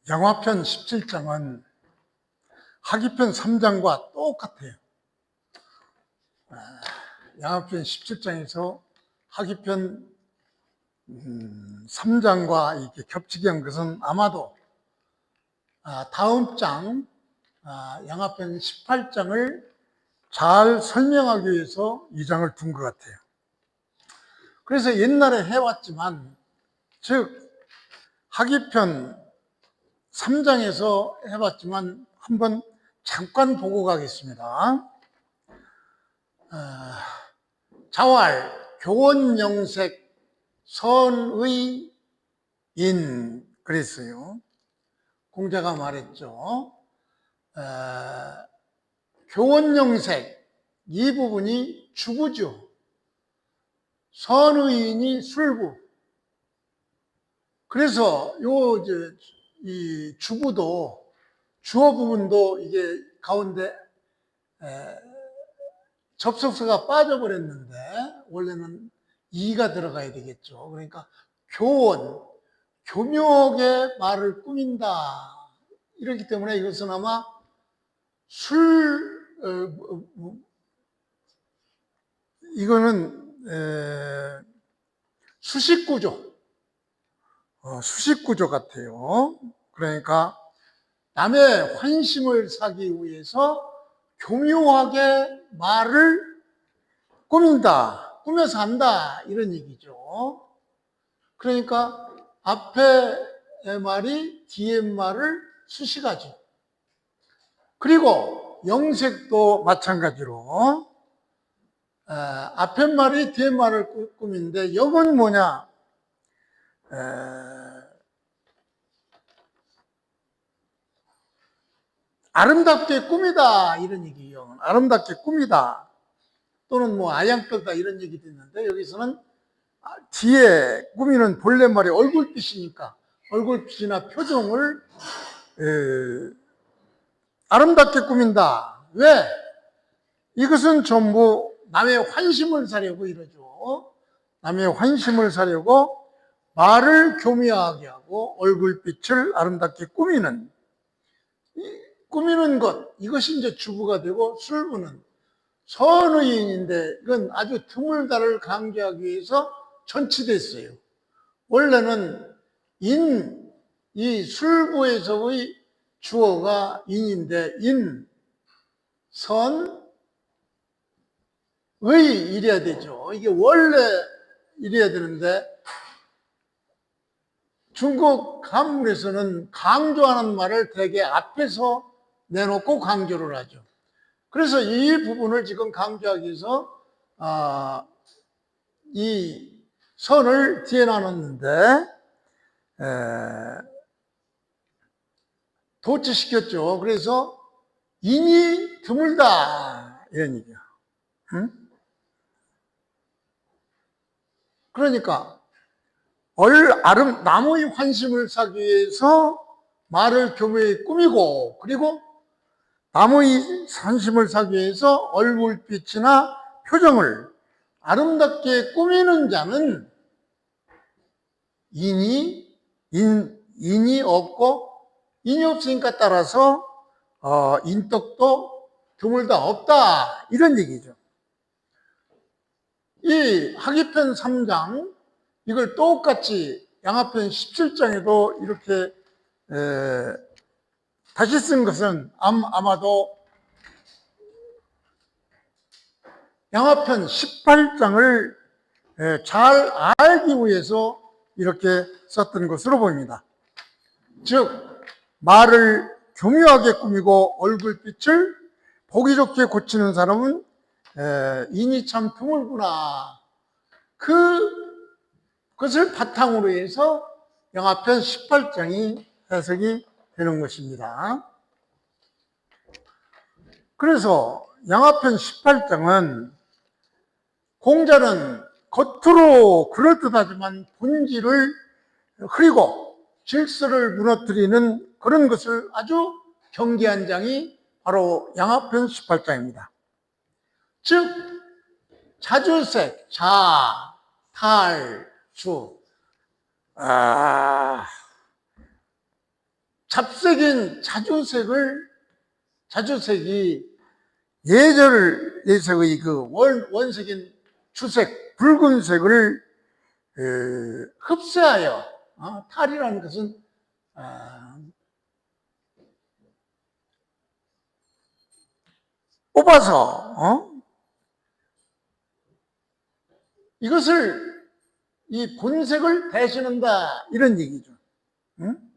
양화편 17장은 하기편 3장과 똑같아요. 양화편 17장에서 하기편 3장과 이렇게 겹치게 한 것은 아마도 다음 장 양화편 18장을 잘 설명하기 위해서 이 장을 둔 것 같아요. 그래서 옛날에 해왔지만, 즉 하기편 3장에서 해봤지만 한번 잠깐 보고 가겠습니다. 자왈, 교원영색, 선의, 인 그랬어요. 공자가 말했죠. 교원영색, 이 부분이 주부죠. 선의인이 술부. 그래서 이 주부도, 주어 부분도 이게 가운데 접속사가 빠져버렸는데, 원래는 이가 들어가야 되겠죠. 그러니까 교원, 교묘하게 말을 꾸민다. 이렇기 때문에 이것은 아마 이거는 수식구조. 수식구조 같아요. 그러니까 남의 환심을 사기 위해서 교묘하게 말을 꾸민다, 꾸며서 한다, 이런 얘기죠. 그러니까 앞에 말이 뒤에 말을 수식하죠. 그리고 영색도 마찬가지로 앞에 말이 뒤에 말을 꾸미는데, 영은 뭐냐? 아름답게 꾸미다, 이런 얘기예요. 아름답게 꾸미다, 또는 뭐 아양 떨다, 이런 얘기도 있는데, 여기서는 뒤에 꾸미는 본래 말이 얼굴빛이니까 얼굴빛이나 표정을 아름답게 꾸민다. 왜? 이것은 전부 남의 환심을 사려고 이러죠. 남의 환심을 사려고 말을 교묘하게 하고 얼굴빛을 아름답게 꾸미는 것, 이것이 이제 주부가 되고, 술부는 선의인인데 이건 아주 드물다를 강조하기 위해서 전치됐어요. 원래는 이 술부에서의 주어가 인인데, 선, 의 이래야 되죠. 이게 원래 이래야 되는데, 중국 한문에서는 강조하는 말을 되게 앞에서 내놓고 강조를 하죠. 그래서 이 부분을 지금 강조하기 위해서 이 선을 뒤에 나눴는데 도치시켰죠. 그래서 인이 드물다, 이런 얘기야. 응? 그러니까 남의 환심을 사기 위해서 말을 교묘히 꾸미고, 그리고 남의 환심을 사기 위해서 얼굴빛이나 표정을 아름답게 꾸미는 자는 인이 없고, 인이 없으니까 따라서 인덕도 드물다, 없다, 이런 얘기죠. 이 하기편 3장, 이걸 똑같이 양화편 17장에도 이렇게 다시 쓴 것은 아마도 양화편 18장을 잘 알기 위해서 이렇게 썼던 것으로 보입니다. 즉, 말을 교묘하게 꾸미고 얼굴빛을 보기 좋게 고치는 사람은 인이 참 드물구나. 그것을 바탕으로 해서 양화편 18장이 해석이 되는 것입니다. 그래서 양화편 18장은 공자는 겉으로 그럴듯하지만 본질을 흐리고 질서를 무너뜨리는 그런 것을 아주 경계한 장이 바로 양화편 18장입니다. 즉, 자주색, 자, 탈, 주. 잡색인 자주색이 예절에서의 그 원색인 주색, 붉은색을 흡수하여, 탈이라는 것은 뽑아서 이것을 이 본색을 대신한다 이런 얘기죠. 응?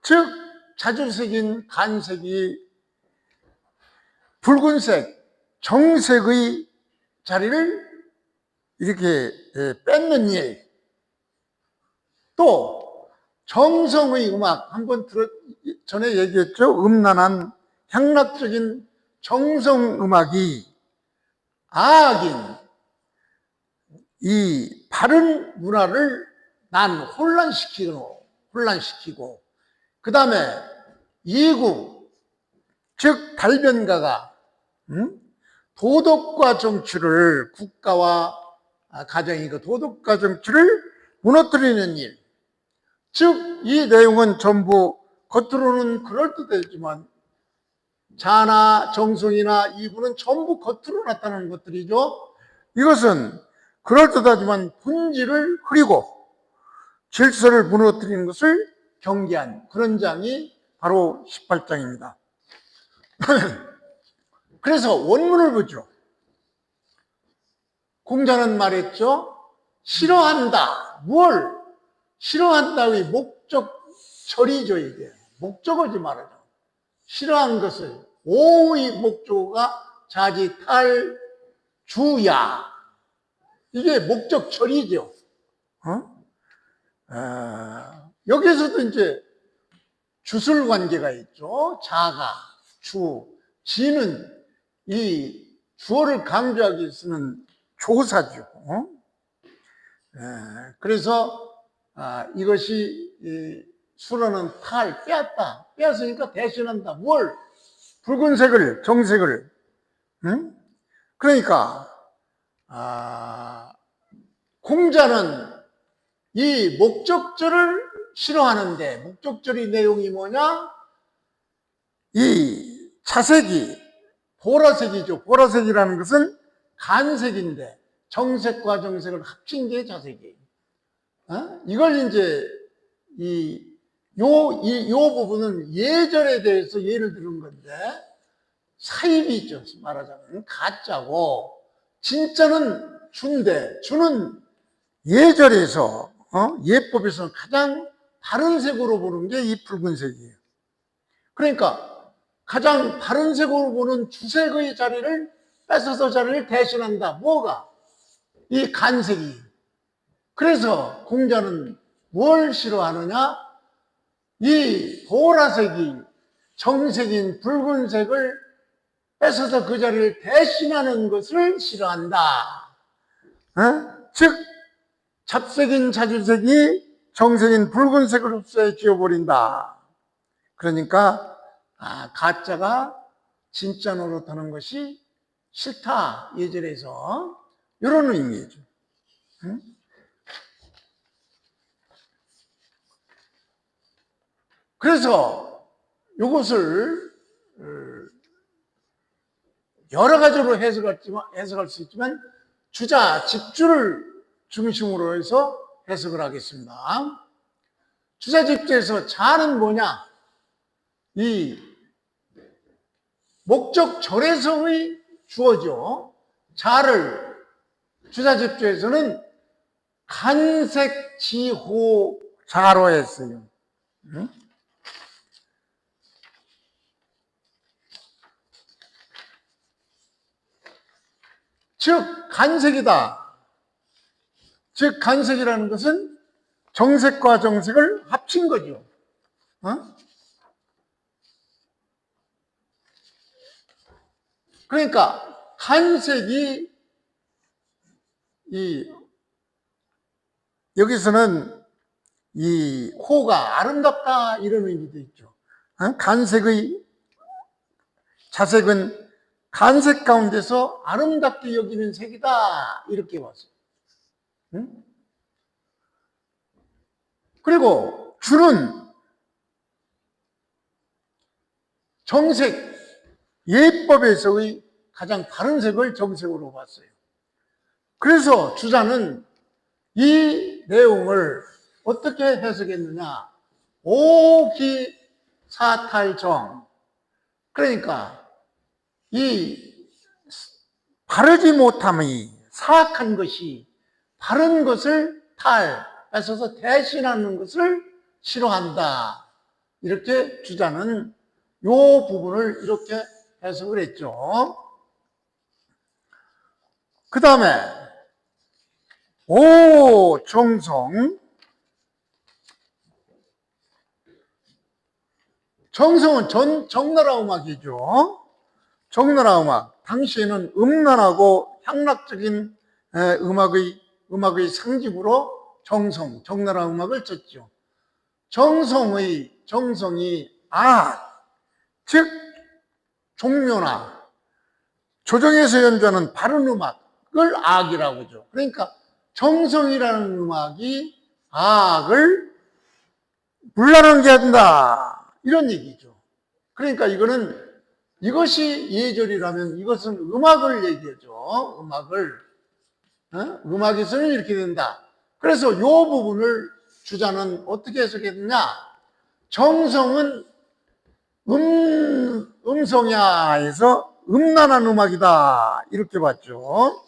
즉 자주색인 간색이 붉은색, 정색의 자리를 이렇게 뺏는 일. 또 정성의 음악, 한번 전에 얘기했죠. 음란한 향락적인 정성 음악이 악인 이 바른 문화를 혼란시키고 그 다음에 이국, 즉 달변가가 도덕과 정치를, 국가와 가정이 그 도덕과 정치를 무너뜨리는 일. 즉 이 내용은 전부 겉으로는 그럴듯하지만 자나 정성이나 이구는 전부 겉으로 나타나는 것들이죠. 이것은 그럴듯하지만 본질을 흐리고 질서를 무너뜨리는 것을 경계한 그런 장이 바로 18장입니다. 그래서 원문을 보죠. 공자는 말했죠. 싫어한다. 뭘? 싫어한다의 목적절이죠, 이게. 목적어지 말하죠. 싫어한 것을, 오의 목적어가 자지, 탈, 주야. 이게 목적절이죠. 여기서도 이제 주술 관계가 있죠. 자가, 주, 지는 이 주어를 강조하기 위해 쓰는 조사죠. 그래서 이것이 수로는 탈, 빼앗다. 빼앗으니까 대신한다. 뭘? 붉은색을, 정색을. 그러니까 공자는 이 목적절을 싫어하는데, 목적절의 내용이 뭐냐? 이 자색이 보라색이죠. 보라색이라는 것은 간색인데 정색과 정색을 합친 게 자색이에요. 이걸 이제 요 부분은 예절에 대해서 예를 들은 건데, 사입이죠. 말하자면 가짜고 진짜는 주인데, 주는 예절에서 예법에서 가장 바른 색으로 보는 게 이 붉은색이에요. 그러니까 가장 바른 색으로 보는 주색의 자리를 뺏어서 자리를 대신한다. 뭐가? 이 간색이. 그래서 공자는 뭘 싫어하느냐? 이 보라색이 정색인 붉은색을 뺏어서 그 자리를 대신하는 것을 싫어한다. 즉 잡색인 자주색이 정색인 붉은색을 흡수해 지워버린다. 그러니까 가짜가 진짜 노릇하는 것이 싫다. 예절에서 이런 의미죠. 그래서 이것을 여러 가지로 해석할 수 있지만 주자, 집주를 중심으로 해서 해석을 하겠습니다. 주자, 집주에서 자는 뭐냐? 이 목적절에서의 주어죠. 자를 주자, 집주에서는 간색지호자로 했어요. 즉 간색이다. 즉 간색이라는 것은 정색과 정색을 합친 거죠. 그러니까 간색이 여기서는 이 호가 아름답다 이런 의미도 있죠. 간색의 자색은 간색 가운데서 아름답게 여기는 색이다. 이렇게 봤어요. 응? 그리고 주는 정색, 예법에서의 가장 바른 색을 정색으로 봤어요. 그래서 주자는 이 내용을 어떻게 해석했느냐? 오기사탈정. 그러니까 이 바르지 못함이 사악한 것이 바른 것을 탈에서 대신하는 것을 싫어한다. 이렇게 주자는 이 부분을 이렇게 해석을 했죠. 그 다음에 오정성. 정성은 적나라 음악이죠. 적나라 음악. 당시에는 음란하고 향락적인 음악의 상징으로 적나라 음악을 쳤죠. 정성이 즉 종묘나 조정에서 연주하는 바른 음악을 악이라고 하죠. 그러니까 정성이라는 음악이 악을 물러나게 한다. 이런 얘기죠. 그러니까 이것이 예절이라면 이것은 음악을 얘기하죠. 음악에서는 이렇게 된다. 그래서 이 부분을 주자는 어떻게 해석했느냐? 정성은 음성야에서 음란한 음악이다. 이렇게 봤죠.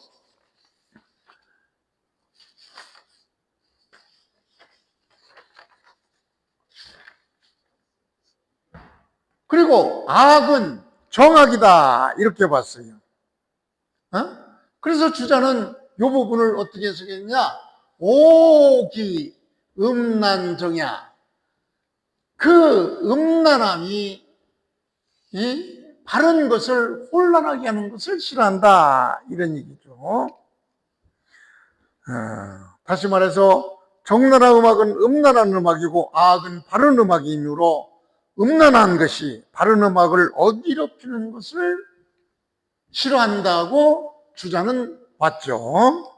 그리고 악은 정악이다. 이렇게 봤어요. 그래서 주자는 이 부분을 어떻게 해석했냐? 오기 음란정야. 그 음란함이 이 바른 것을 혼란하게 하는 것을 싫어한다. 이런 얘기죠. 다시 말해서 적나라 음악은 음란한 음악이고 악은 바른 음악이므로 음란한 것이 바른 음악을 어지럽히는 것을 싫어한다고 주자는 봤죠.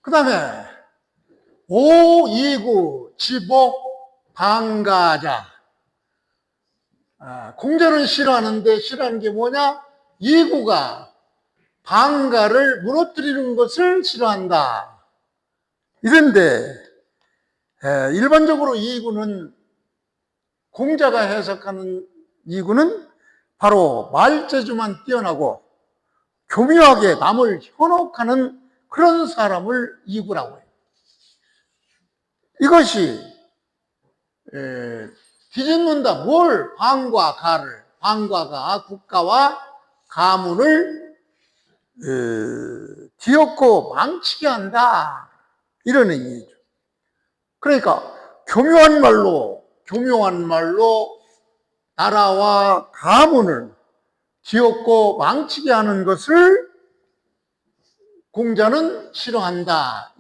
그 다음에 오이구 지복 방가자. 공자는 싫어하는데 싫어하는 게 뭐냐? 이구가 방가를 무너뜨리는 것을 싫어한다. 이런데 일반적으로 이구는 공자가 해석하는 이구는 바로 말재주만 뛰어나고 교묘하게 남을 현혹하는 그런 사람을 이구라고 해요. 이것이 뒤집는다. 뭘? 방과 가를. 방과가 국가와 가문을 뒤엎고 망치게 한다. 이런 의미죠. 그러니까 교묘한 말로 나라와 가문을 뒤엎고 망치게 하는 것을 공자는 싫어한다.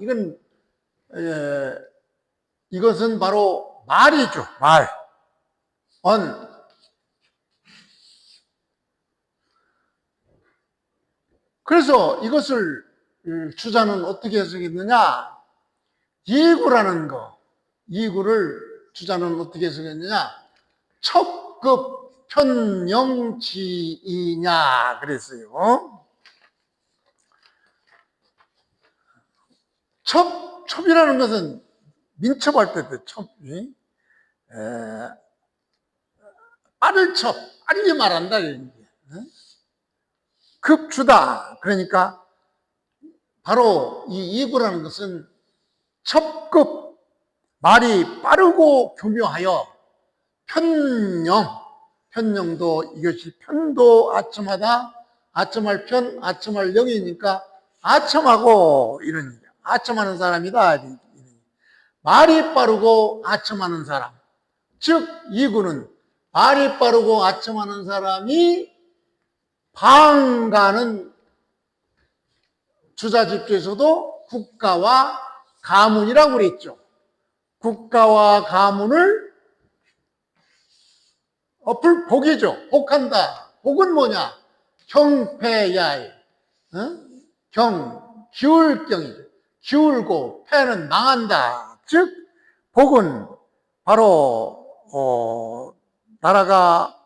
이것은 바로 말이죠. 말. 그래서 이것을 주자는 어떻게 해석했느냐? 이구를 주자는 어떻게 해석했느냐? 첩급 편영지이냐 그랬어요. 첩이라는 것은 민첩할 때 첩이 빠를 첩, 빠르게 말한다. 급주다. 그러니까 바로 이 이구라는 것은 첩급, 말이 빠르고 교묘하여 편령도 이것이 편도 아첨하다. 아첨할 편, 아첨할 영이니까 아첨하고 이런 얘기. 아첨하는 사람이다. 말이 빠르고 아첨하는 사람. 즉 이구는 말이 빠르고 아첨하는 사람이 방가는 주자집주에서도 국가와 가문이라고 그랬죠. 국가와 가문을 복이죠. 복한다. 복은 뭐냐? 경패야이. 기울경이죠. 기울고 패는 망한다. 즉 복은 바로 나라가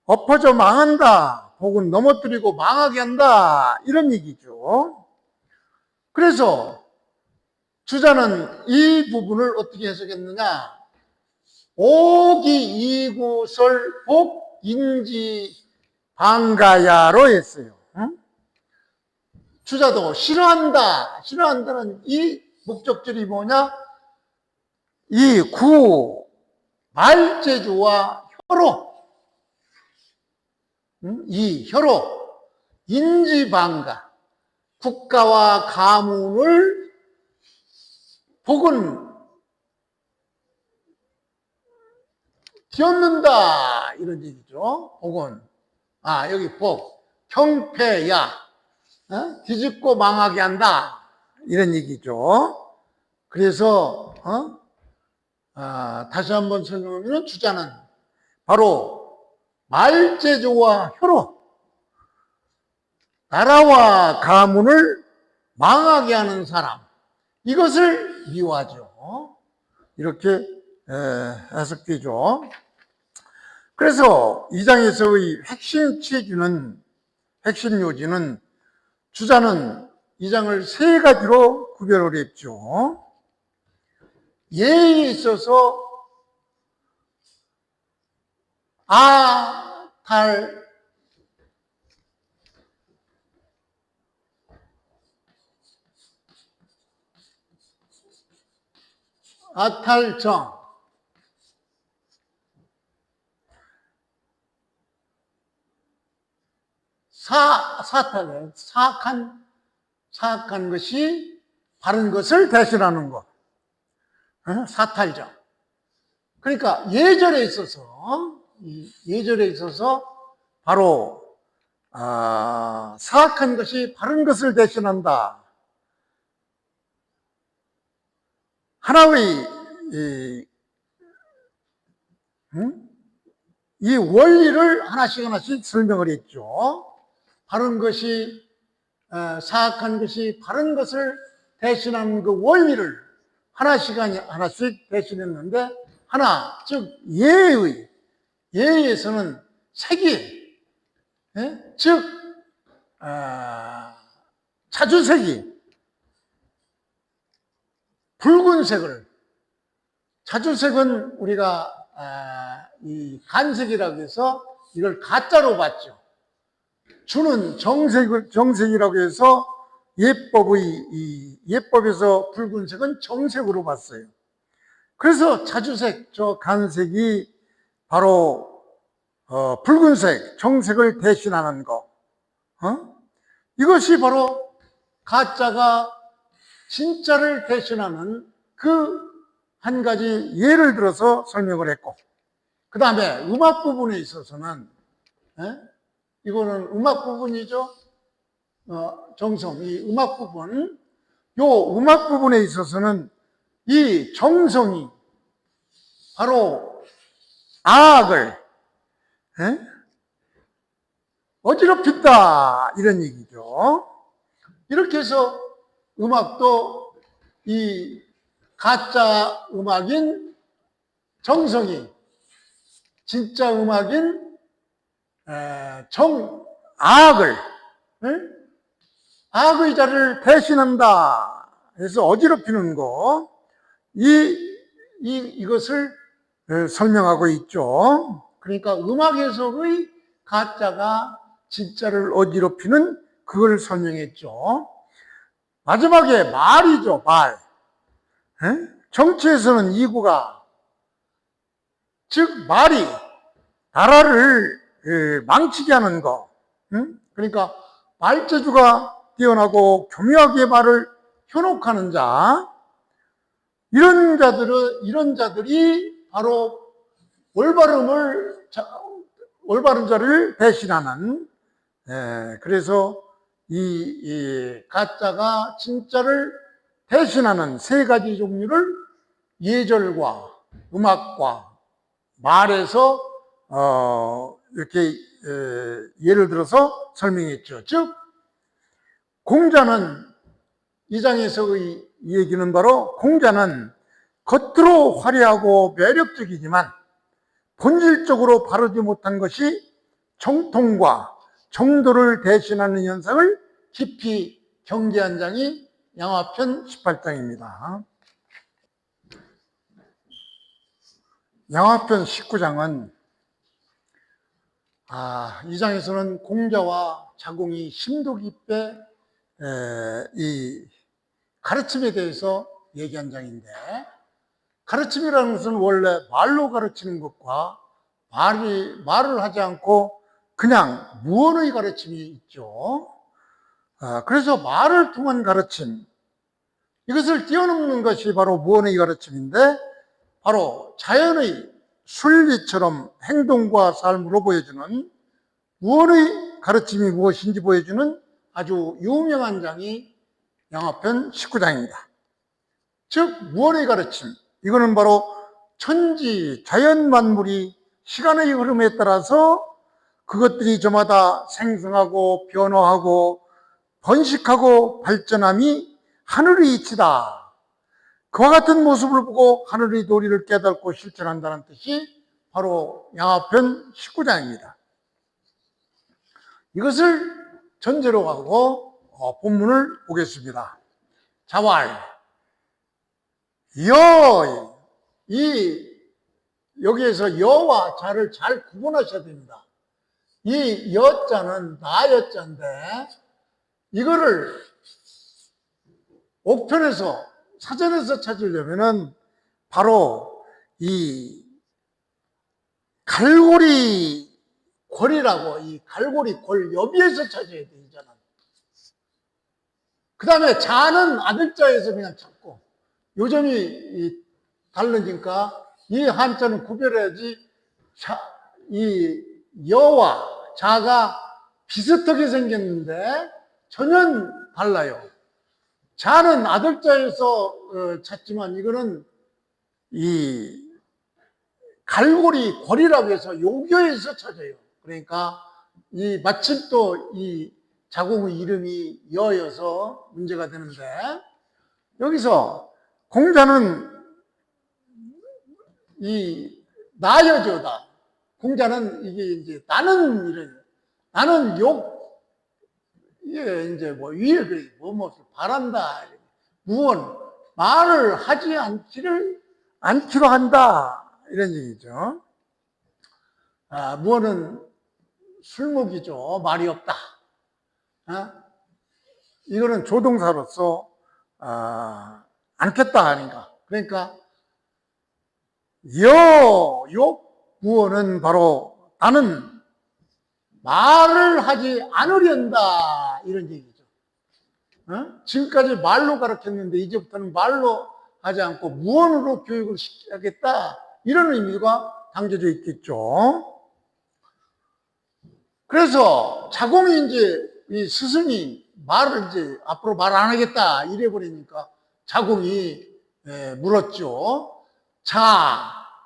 엎어져 망한다. 복은 넘어뜨리고 망하게 한다. 이런 얘기죠. 그래서 주자는 이 부분을 어떻게 해석했느냐? 오기이구설 복인지 방가야로 했어요. 주자도 싫어한다는 이 목적절이 뭐냐? 이 구, 말재주와 혀로, 이 혀로 인지방가, 국가와 가문을 복은 뒤엎는다 이런 얘기죠. 복은 여기 복, 경패야, 뒤집고 망하게 한다 이런 얘기죠. 그래서 다시 한번 설명하면 주자는 바로 말재주와 혀로 나라와 가문을 망하게 하는 사람, 이것을 미워하죠. 이렇게 해석되죠. 그래서 이 장에서의 핵심 요지는 주자는 이 장을 세 가지로 구별을 했죠. 예에 있어서 아탈정, 사탈, 사악한 것이 바른 것을 대신하는 것. 사탈정. 그러니까 예절에 있어서 바로 사악한 것이 바른 것을 대신한다. 하나의 이 원리를 하나씩 설명을 했죠. 바른 것이 사악한 것이 바른 것을 대신하는 그 원리를 하나씩 대신했는데 즉 예에서는 색이 즉 자주색이 붉은색을 자주색은 우리가 이 간색이라고 해서 이걸 가짜로 봤죠. 주는 정색이라고 해서 예법에서 붉은색은 정색으로 봤어요. 그래서 자주색, 간색이 바로 붉은색, 정색을 대신하는 거. 이것이 바로 가짜가 진짜를 대신하는 그 한 가지 예를 들어서 설명을 했고, 그 다음에 음악 부분에 있어서는 이거는 음악 부분이죠. 정성, 이 음악 부분, 음악 부분에 있어서는 이 정성이 바로 악을 어지럽힌다 이런 얘기죠. 이렇게 해서 음악도 이 가짜 음악인 정성이 진짜 음악인 악의 자를 대신한다 해서 어지럽히는 거, 이것을 설명하고 있죠. 그러니까 음악 해석의 가짜가 진짜를 어지럽히는 그걸 설명했죠. 마지막에 말이죠, 말. 정치에서는 이구가, 즉 말이 나라를 망치게 하는 거. 그러니까 말재주가 뛰어나고 교묘하게 말을 현혹하는 자, 이런 자들이 바로 올바른 자를 배신하는, 그래서 이 가짜가 진짜를 배신하는 세 가지 종류를 예절과 음악과 말에서 이렇게 예를 들어서 설명했죠. 즉 공자는 이 장에서의 얘기는 바로 공자는 겉으로 화려하고 매력적이지만 본질적으로 바르지 못한 것이 정통과 정도를 대신하는 현상을 깊이 경계한 장이 양화편 18장입니다. 양화편 19장은 이 장에서는 공자와 자공이 심도 깊게 이 가르침에 대해서 얘기한 장인데, 가르침이라는 것은 원래 말로 가르치는 것과 말을 하지 않고 그냥 무언의 가르침이 있죠. 그래서 말을 통한 가르침, 이것을 뛰어넘는 것이 바로 무언의 가르침인데, 바로 자연의 순리처럼 행동과 삶으로 보여주는 무언의 가르침이 무엇인지 보여주는 아주 유명한 장이 양화편 19장입니다. 즉 무언의 가르침, 이거는 바로 천지 자연 만물이 시간의 흐름에 따라서 그것들이 저마다 생성하고 변화하고 번식하고 발전함이 하늘의 이치다. 그와 같은 모습을 보고 하늘의 도리를 깨닫고 실천한다는 뜻이 바로 양화편 19장입니다. 이것을 전제로 하고 본문을 보겠습니다. 자왈, 여기에서 여와 자를 잘 구분하셔야 됩니다. 이 여자는 나여자인데, 이거를 옥편에서 사전에서 찾으려면은 바로 이 갈고리 골이라고, 이 갈고리 골 여비에서 찾아야 돼, 이 자는. 그 다음에 자는 아들자에서 그냥 찾고, 요점이 다르니까 이 한자는 구별해야지. 이 여와 자가 비슷하게 생겼는데 전혀 달라요. 자는 아들자에서 찾지만 이거는 이 갈고리 골이라고 해서 요교에서 찾아요. 그러니까 이 마침 또 이 자궁의 이름이 여여서 문제가 되는데, 여기서 공자는 이 나여조다. 공자는 이게 이제 나는 이게 이제 뭐 위에 뭐 바란다. 무언 말을 하지 않기로 한다. 이런 얘기죠. 무언은 술목이죠. 말이 없다. 이거는 조동사로서 않겠다 하니까. 그러니까 무언은 바로 나는 말을 하지 않으련다, 이런 얘기죠. 지금까지 말로 가르쳤는데 이제부터는 말로 하지 않고 무언으로 교육을 시켜야겠다, 이런 의미가 담겨져 있겠죠. 그래서 자공이 이제 이 스승이 말을 이제 앞으로 말 안 하겠다 이래 버리니까 자공이 물었죠.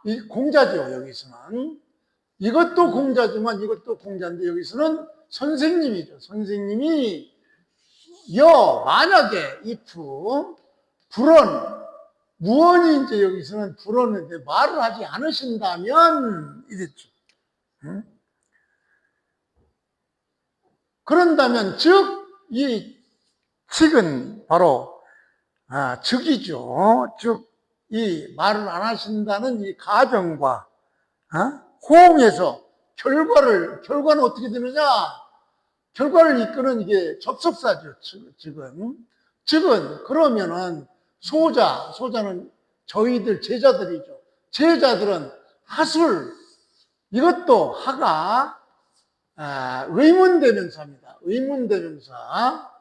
이 공자죠. 여기서는 이것도 공자지만 이것도 공자인데, 여기서는 선생님이죠. 선생님이 만약에 if 불언, 무언이 이제 여기서는 불언인데 말을 하지 않으신다면 이랬죠. 그런다면 즉 이 칙은 바로 즉이죠. 즉 이 말을 안 하신다는 이 가정과 호응해서 결과는 어떻게 되느냐? 결과를 이끄는 이게 접속사죠. 즉은 그러면은 소자는 저희들 제자들이죠. 제자들은 하술, 이것도 하가 의문대명사입니다. 의문대명사.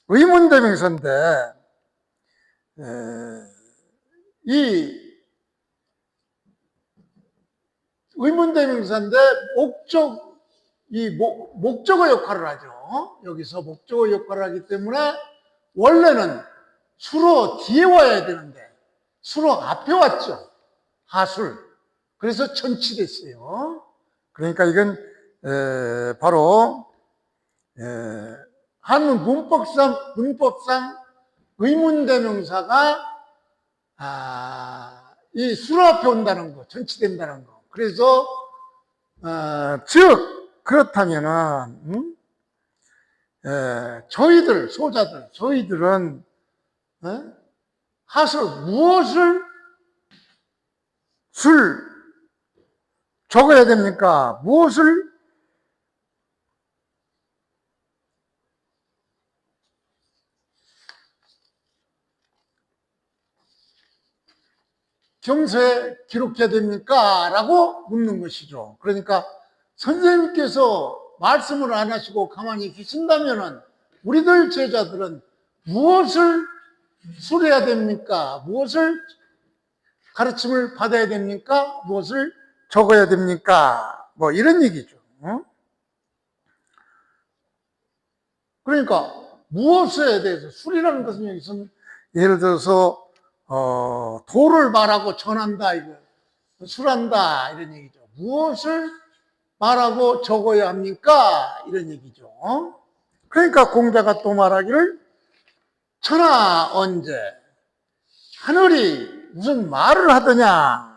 의문대명사인데, 이 의문대명사인데 목적어 역할을 하죠. 여기서 목적어 역할을 하기 때문에 원래는 수로 뒤에 와야 되는데 수로 앞에 왔죠. 하술. 그래서 천치됐어요. 그러니까 이건 바로 한문 문법상 의문대명사가 이 수로 앞에 온다는 거, 천치된다는 거. 그래서 즉 그렇다면은 저희들은 하술 무엇을 적어야 됩니까? 무엇을 경서에 기록해야 됩니까? 라고 묻는 것이죠. 그러니까 선생님께서 말씀을 안 하시고 가만히 계신다면은 우리들 제자들은 무엇을 수료해야 됩니까? 무엇을 가르침을 받아야 됩니까? 무엇을 적어야 됩니까? 뭐 이런 얘기죠. 그러니까 무엇에 대해서 술이라는 것은 여기서는 예를 들어서 도를 말하고 전한다 이거 술한다 이런 얘기죠. 무엇을 말하고 적어야 합니까? 이런 얘기죠. 그러니까 공자가 또 말하기를 천하 언제 하늘이 무슨 말을 하더냐.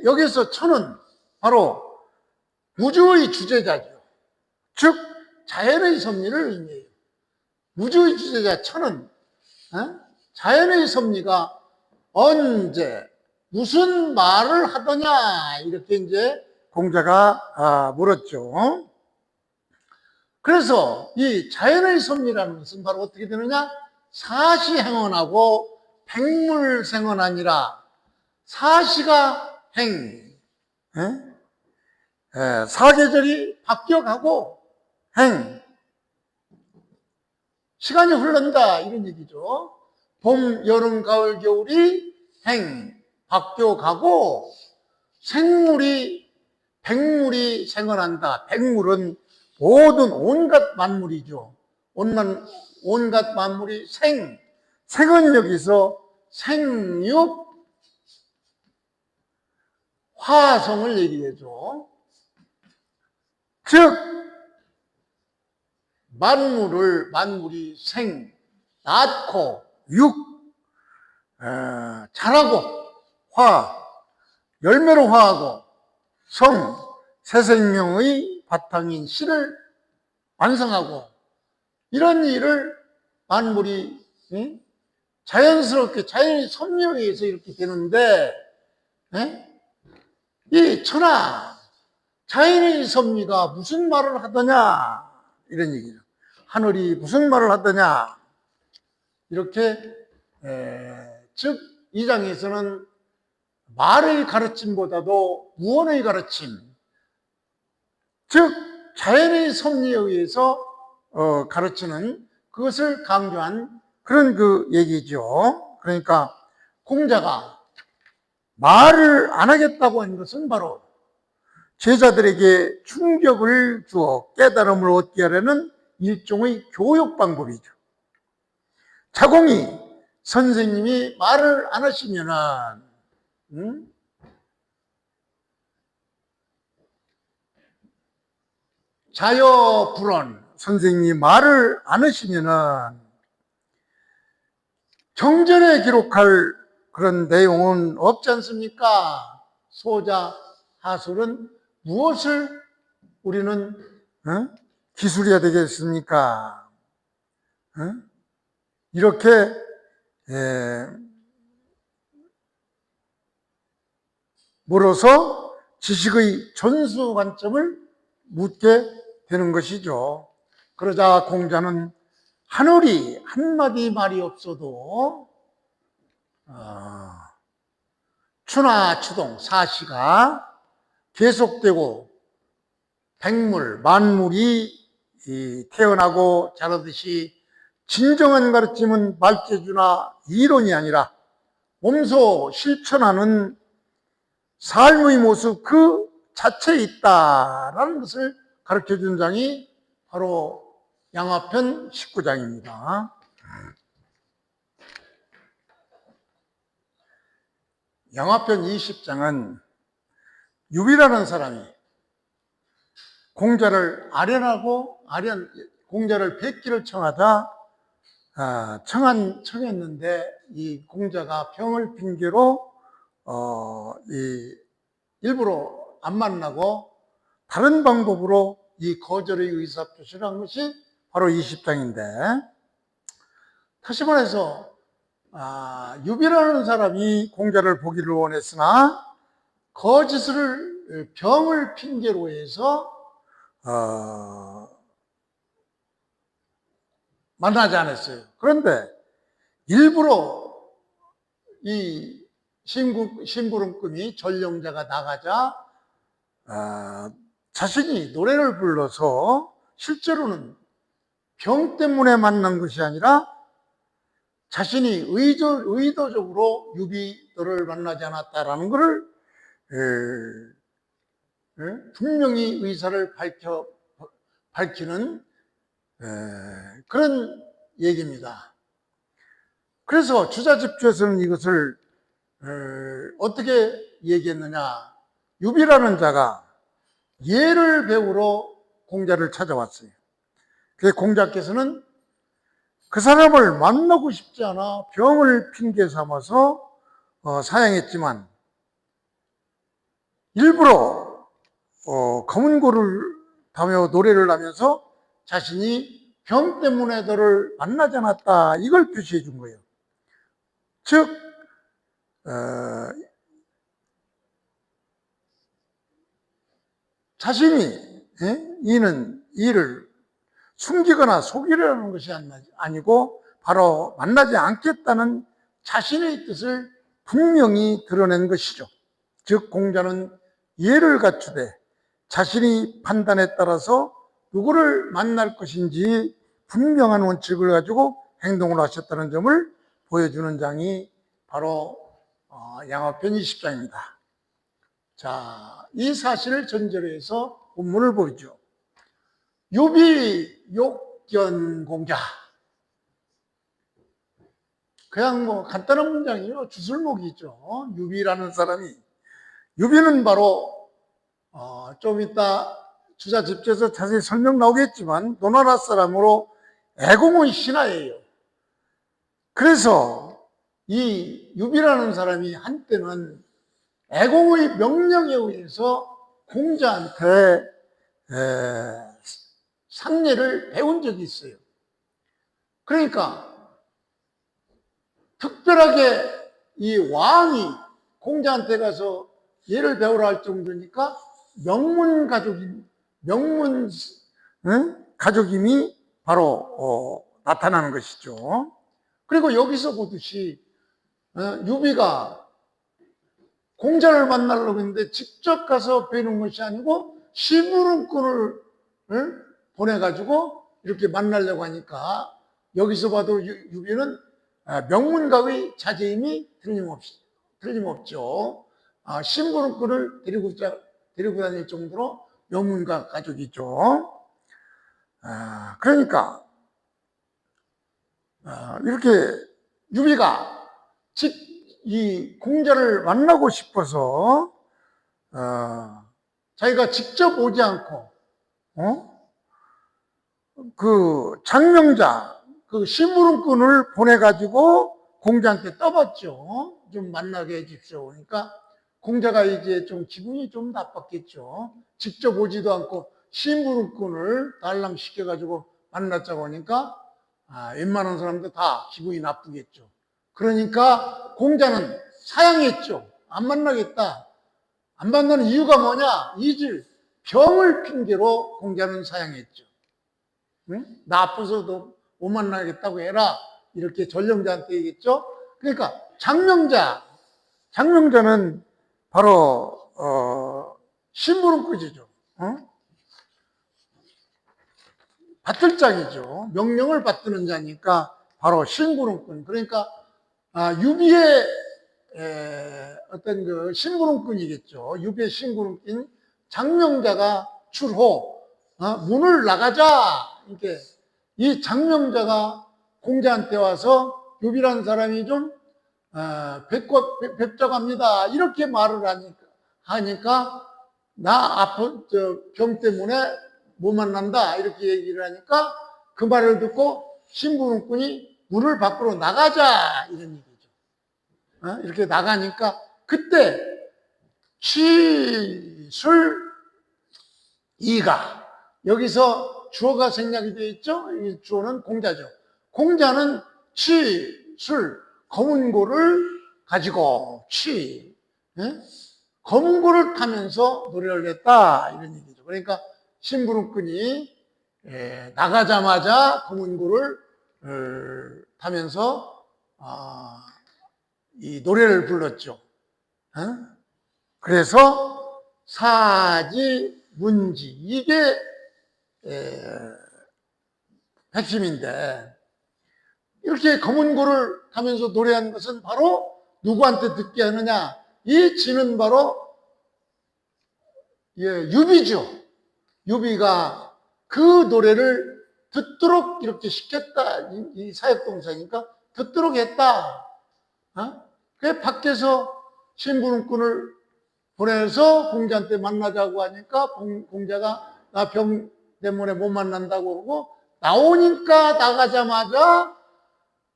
여기서 천은 바로 우주의 주제자죠. 즉 자연의 섭리를 의미해요. 우주의 주제자 천은 자연의 섭리가 언제 무슨 말을 하더냐 이렇게 이제 공자가 물었죠. 그래서 이 자연의 섭리라는 것은 바로 어떻게 되느냐? 사시행언하고 백물생언하니라. 사시가 행, 사계절이 바뀌어가고 행, 시간이 흐른다 이런 얘기죠. 봄, 여름, 가을, 겨울이 행, 바뀌어가고 백물이 생활한다. 백물은 모든 온갖 만물이죠. 온갖 만물이 생은 여기서 생육, 화성을 얘기해줘. 즉 만물이 낳고 자라고 열매로 화하고 새 생명의 바탕인 씨를 완성하고 이런 일을 만물이 자연스럽게 자연의 섭리에 의해서 이렇게 되는데 이 천하 자연의 섭리가 무슨 말을 하더냐 이런 얘기죠. 하늘이 무슨 말을 하더냐 이렇게 즉 이 장에서는 말의 가르침보다도 무언의 가르침 즉 자연의 섭리에 의해서 가르치는 그것을 강조한 그런 그 얘기죠. 그러니까 공자가 말을 안 하겠다고 한 것은 바로 제자들에게 충격을 주어 깨달음을 얻게 하려는 일종의 교육 방법이죠. 자공이 선생님이 말을 안 하시면은 자여불언 선생님이 말을 안 하시면은 경전에 기록할 그런 내용은 없지 않습니까? 소자, 하술은 무엇을 우리는 기술해야 되겠습니까? 이렇게 물어서 지식의 전수 관점을 묻게 되는 것이죠. 그러자 공자는 하늘이 한마디 말이 없어도 추나 추동 사시가 계속되고 백물 만물이 태어나고 자라듯이 진정한 가르침은 말재주나 이론이 아니라 몸소 실천하는 삶의 모습 그 자체에 있다라는 것을 가르쳐준 장이 바로 양화편 19장입니다. 양화편 20장은 유비라는 사람이 공자를 공자를 뵙기를 청하자 청했는데 이 공자가 병을 핑계로 일부러 안 만나고 다른 방법으로 이 거절의 의사표시를 한 것이 바로 20장인데, 다시 말해서 유비라는 사람이 공자를 보기를 원했으나 거짓을 병을 핑계로 해서 만나지 않았어요. 그런데 일부러 이 심부름꾼이 전령자가 나가자 자신이 노래를 불러서 실제로는 병 때문에 만난 것이 아니라 자신이 의도적으로 유비 너를 만나지 않았다라는 것을 분명히 의사를 밝히는 그런 얘기입니다. 그래서 주자집주에서는 이것을 어떻게 얘기했느냐, 유비라는 자가 예를 배우러 공자를 찾아왔어요. 그래서 공자께서는 그 사람을 만나고 싶지 않아 병을 핑계 삼아서 사양했지만 일부러 검은 고를 다며 노래를 하면서 자신이 병 때문에 너를 만나지 않았다, 이걸 표시해 준 거예요. 즉 자신이 이를 숨기거나 속이려는 것이 아니고 바로 만나지 않겠다는 자신의 뜻을 분명히 드러낸 것이죠. 즉 공자는 예를 갖추되 자신이 판단에 따라서 누구를 만날 것인지 분명한 원칙을 가지고 행동을 하셨다는 점을 보여주는 장이 바로 양화편 20장입니다. 자, 이 사실을 전제로 해서 본문을 보죠. 유비 욕견 공자. 그냥 뭐 간단한 문장이에요. 주술목이죠. 유비라는 사람이, 유비는 바로 좀 이따 주자 집제에서 자세히 설명 나오겠지만 노나라 사람으로 애공의 신하예요. 그래서 이 유비라는 사람이 한때는 애공의 명령에 의해서 공자한테 상례를 배운 적이 있어요. 그러니까 특별하게 이 왕이 공자한테 가서 예를 배우라 할 정도니까 가족임이 바로 나타나는 것이죠. 그리고 여기서 보듯이 유비가 공자를 만나려고 했는데 직접 가서 뵈는 것이 아니고 심부름꾼을 보내가지고 이렇게 만나려고 하니까 여기서 봐도 유비는 명문가의 자제임이 틀림없죠. 심부름꾼을 데리고 다닐 정도로 명문가 가족이죠. 그러니까 이렇게 유비가 이 공자를 만나고 싶어서 자기가 직접 오지 않고 그 장명자, 그 심부름꾼을 보내가지고 공자한테 떠봤죠. 좀 만나게 해주십시오. 그러니까 공자가 이제 좀 기분이 좀 나빴겠죠. 직접 오지도 않고 심부름꾼을 달랑 시켜가지고 만났자고 하니까 웬만한 사람도 다 기분이 나쁘겠죠. 그러니까 공자는 사양했죠. 안 만나겠다. 안 만나는 이유가 뭐냐? 이질, 병을 핑계로 공자는 사양했죠. 응? 나 아파서도 못 만나겠다고 해라. 이렇게 전령자한테 얘기했죠. 그러니까 장명자, 장명자는 바로 심부름꾼이죠. 받들장이죠. 명령을 받드는 자니까 바로 심부름꾼. 그러니까 유비의 어떤 그 심부름꾼이겠죠. 유비의 심부름꾼 장명자가 출호, 문을 나가자. 이렇게 이 장명자가 공자한테 와서 유비라는 사람이 좀 뵙자갑니다. 이렇게 말을 하니까 나 아픈 병 때문에 못 만난다. 이렇게 얘기를 하니까 그 말을 듣고 심부름꾼이 문을 밖으로 나가자. 이런 얘기죠. 이렇게 나가니까 그때 취술 이가 여기서 주어가 생략이 되어 있죠. 이 주어는 공자죠. 공자는 취술 검은고를 가지고 검은고를 타면서 노래를 했다 이런 얘기죠. 그러니까 심부름꾼이 나가자마자 검은고를 타면서 이 노래를 불렀죠. 그래서 사지 문지 이게 핵심인데 이렇게 검은고를 타면서 노래한 것은 바로 누구한테 듣게 하느냐? 이 지는 바로 유비죠. 유비가 그 노래를 듣도록 이렇게 시켰다. 이 사역동사니까 듣도록 했다. 그래 밖에서 심부름꾼을 보내서 공자한테 만나자고 하니까 공자가 나 병 때문에 못 만난다고 하고 나오니까 나가자마자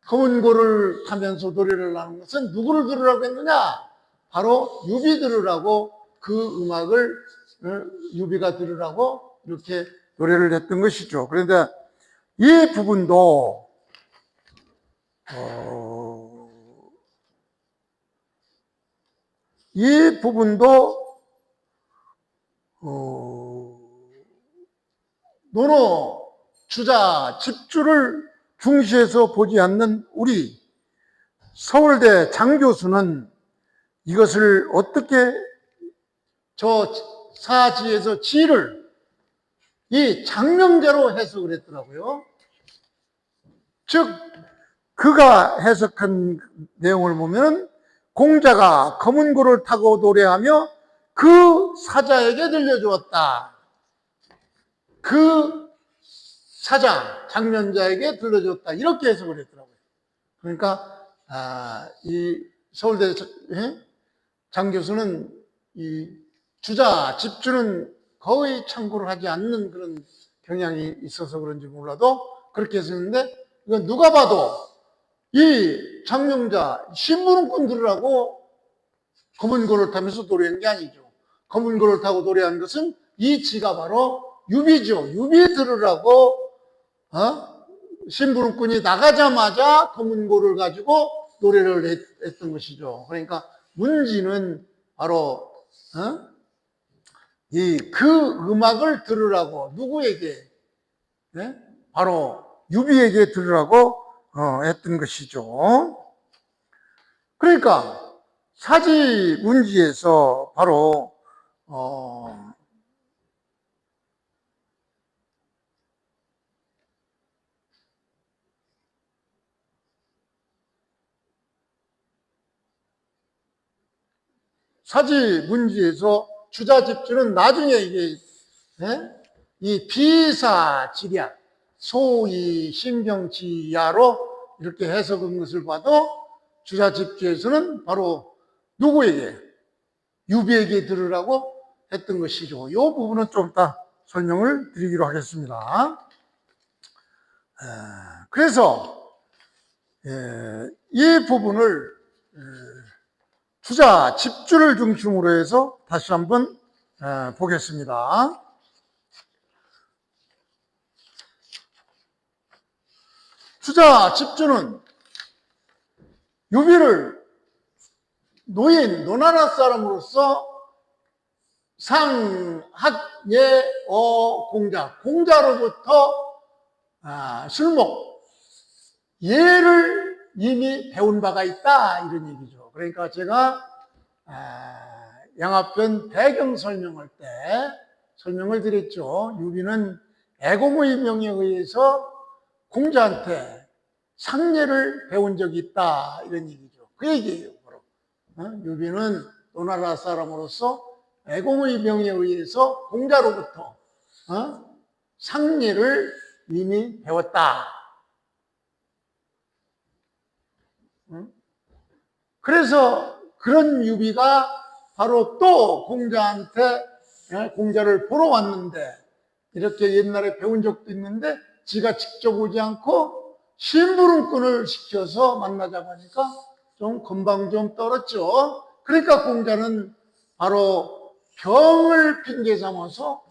검은고를 타면서 노래를 하는 것은 누구를 들으라고 했느냐? 바로 유비 들으라고 그 음악을 유비가 들으라고 이렇게 노래를 했던 것이죠. 그런데 이 부분도 논어 주자 집주를 중시해서 보지 않는 우리 서울대 장 교수는 이것을 어떻게 저 사지에서 지를 이 장명자로 해석을 했더라고요. 즉 그가 해석한 내용을 보면 공자가 검은고를 타고 노래하며 그 사자에게 들려주었다. 그 사자, 장면자에게 들려줬다. 이렇게 해석을 했더라고요. 그러니까 이 서울대 장 교수는 이 주자, 집주는 거의 참고를 하지 않는 그런 경향이 있어서 그런지 몰라도 그렇게 했었는데 이건 누가 봐도 이 장명자, 심부름꾼 들으라고 검은고를 타면서 노래한 게 아니죠. 검은고를 타고 노래한 것은 이 지가 바로 유비죠. 유비 들으라고 심부름꾼이 나가자마자 검은고를 가지고 노래를 했던 것이죠. 그러니까 문지는 바로 그 음악을 들으라고 누구에게? 바로 유비에게 들으라고 했던 것이죠. 그러니까 사지 문지에서 바로 사지 문지에서 주자 집주는 나중에 이게 이 비사지략 소위 신병지야로 이렇게 해석한 것을 봐도 주자 집주에서는 바로 누구에게? 유비에게 들으라고 했던 것이죠. 이 부분은 좀 이따 설명을 드리기로 하겠습니다. 그래서 이 부분을 주자 집주를 중심으로 해서 다시 한번 보겠습니다. 주자 집주는 유비를 노인, 노나라 사람으로서 공자로부터 술목, 예를 이미 배운 바가 있다 이런 얘기죠. 그러니까 제가 양화편 배경 설명할 때 설명을 드렸죠. 유비는 애공의 명에 의해서 공자한테 상례를 배운 적이 있다, 이런 얘기죠. 그 얘기예요, 바로. 유비는 노나라 사람으로서 애공의 명에 의해서 공자로부터 상례를 이미 배웠다. 그래서 그런 유비가 바로 또 공자한테, 공자를 보러 왔는데, 이렇게 옛날에 배운 적도 있는데 지가 직접 오지 않고 심부름꾼을 시켜서 만나자고 하니까 좀 건방 좀 떨었죠. 그러니까 공자는 바로 병을 핑계 삼아서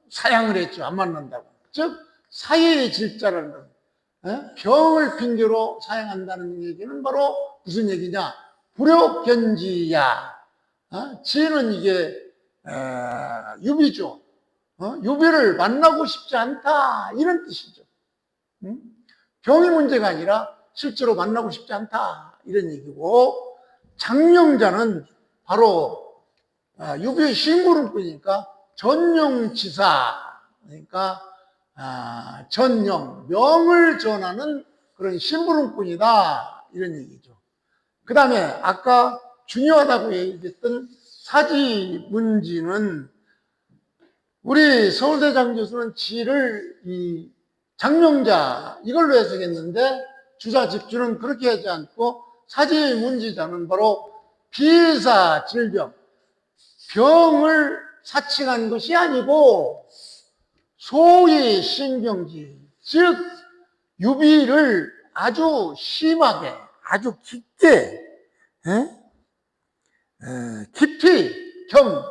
사양을 했죠. 안 만난다고. 즉 사예의 질자라는 것. 병을 핑계로 사양한다는 얘기는 바로 무슨 얘기냐? 불욕견지야. 지는 이게 유비죠. 유비를 만나고 싶지 않다, 이런 뜻이죠. 병이 문제가 아니라 실제로 만나고 싶지 않다, 이런 얘기고, 장령자는 바로 유비의 심부름꾼이니까 전령지사, 그러니까 전령, 명을 전하는 그런 심부름꾼이다, 이런 얘기죠. 그 다음에 아까 중요하다고 얘기했던 사지문지는 우리 서울대 장교수는 지를 이 장명자 이걸로 해석했는데 주자 집주는 그렇게 하지 않고 사지문지자는 바로 비사 질병, 병을 사칭한 것이 아니고 소위 신경지, 즉 유비를 아주 심하게, 아주 깊게, 깊이 겸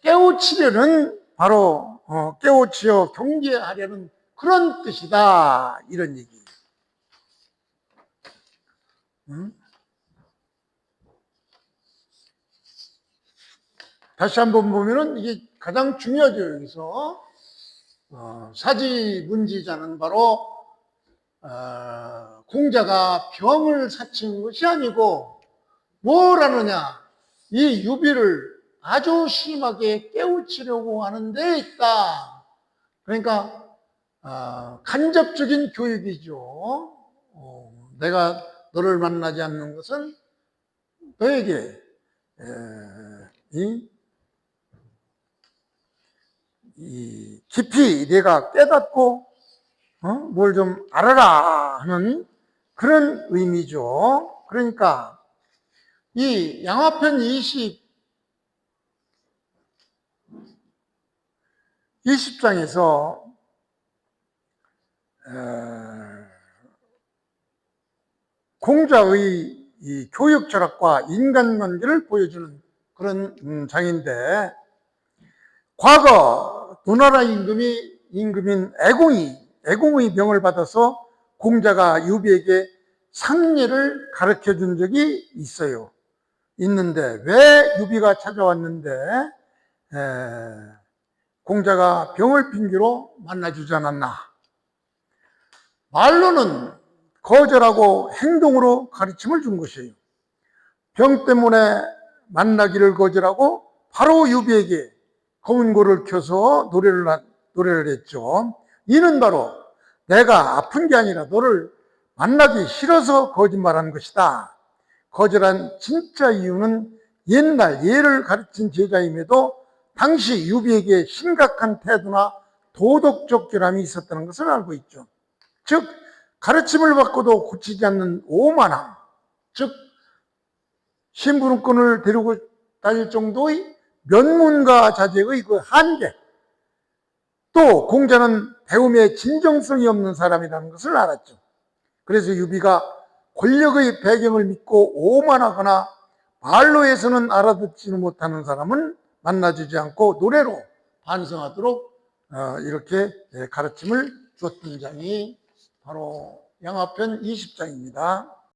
깨우치려는, 바로 깨우치어 경계하려는 그런 뜻이다, 이런 얘기. 다시 한번 보면은 이게 가장 중요하죠. 여기서 사지문지자는 바로 공자가 병을 사친 것이 아니고 뭘 하느냐, 이 유비를 아주 심하게 깨우치려고 하는 데 있다. 그러니까 간접적인 교육이죠. 내가 너를 만나지 않는 것은 너에게 깊이 내가 깨닫고 뭘 좀 알아라 하는 그런 의미죠. 그러니까 이 양화편 20장에서 공자의 이 교육 철학과 인간관계를 보여주는 그런 장인데, 과거 노나라 임금인 애공의 명을 받아서 공자가 유비에게 상례를 가르쳐 준 적이 있어요. 있는데 왜 유비가 찾아왔는데 공자가 병을 핑계로 만나주지 않았나? 말로는 거절하고 행동으로 가르침을 준 것이에요. 병 때문에 만나기를 거절하고 바로 유비에게 검은고를 켜서 노래를 했죠. 이는 바로 내가 아픈 게 아니라 너를 만나기 싫어서 거짓말한 것이다. 거절한 진짜 이유는 옛날 예를 가르친 제자임에도 당시 유비에게 심각한 태도나 도덕적 결함이 있었다는 것을 알고 있죠. 즉 가르침을 받고도 고치지 않는 오만함, 즉 심부름꾼을 데리고 다닐 정도의 면문과 자제의 그 한계, 또 공자는 배움에 진정성이 없는 사람이라는 것을 알았죠. 그래서 유비가 권력의 배경을 믿고 오만하거나 말로 해서는 알아듣지는 못하는 사람은 만나주지 않고 노래로 반성하도록 이렇게 가르침을 줬던 장이 바로 양화편 20장입니다.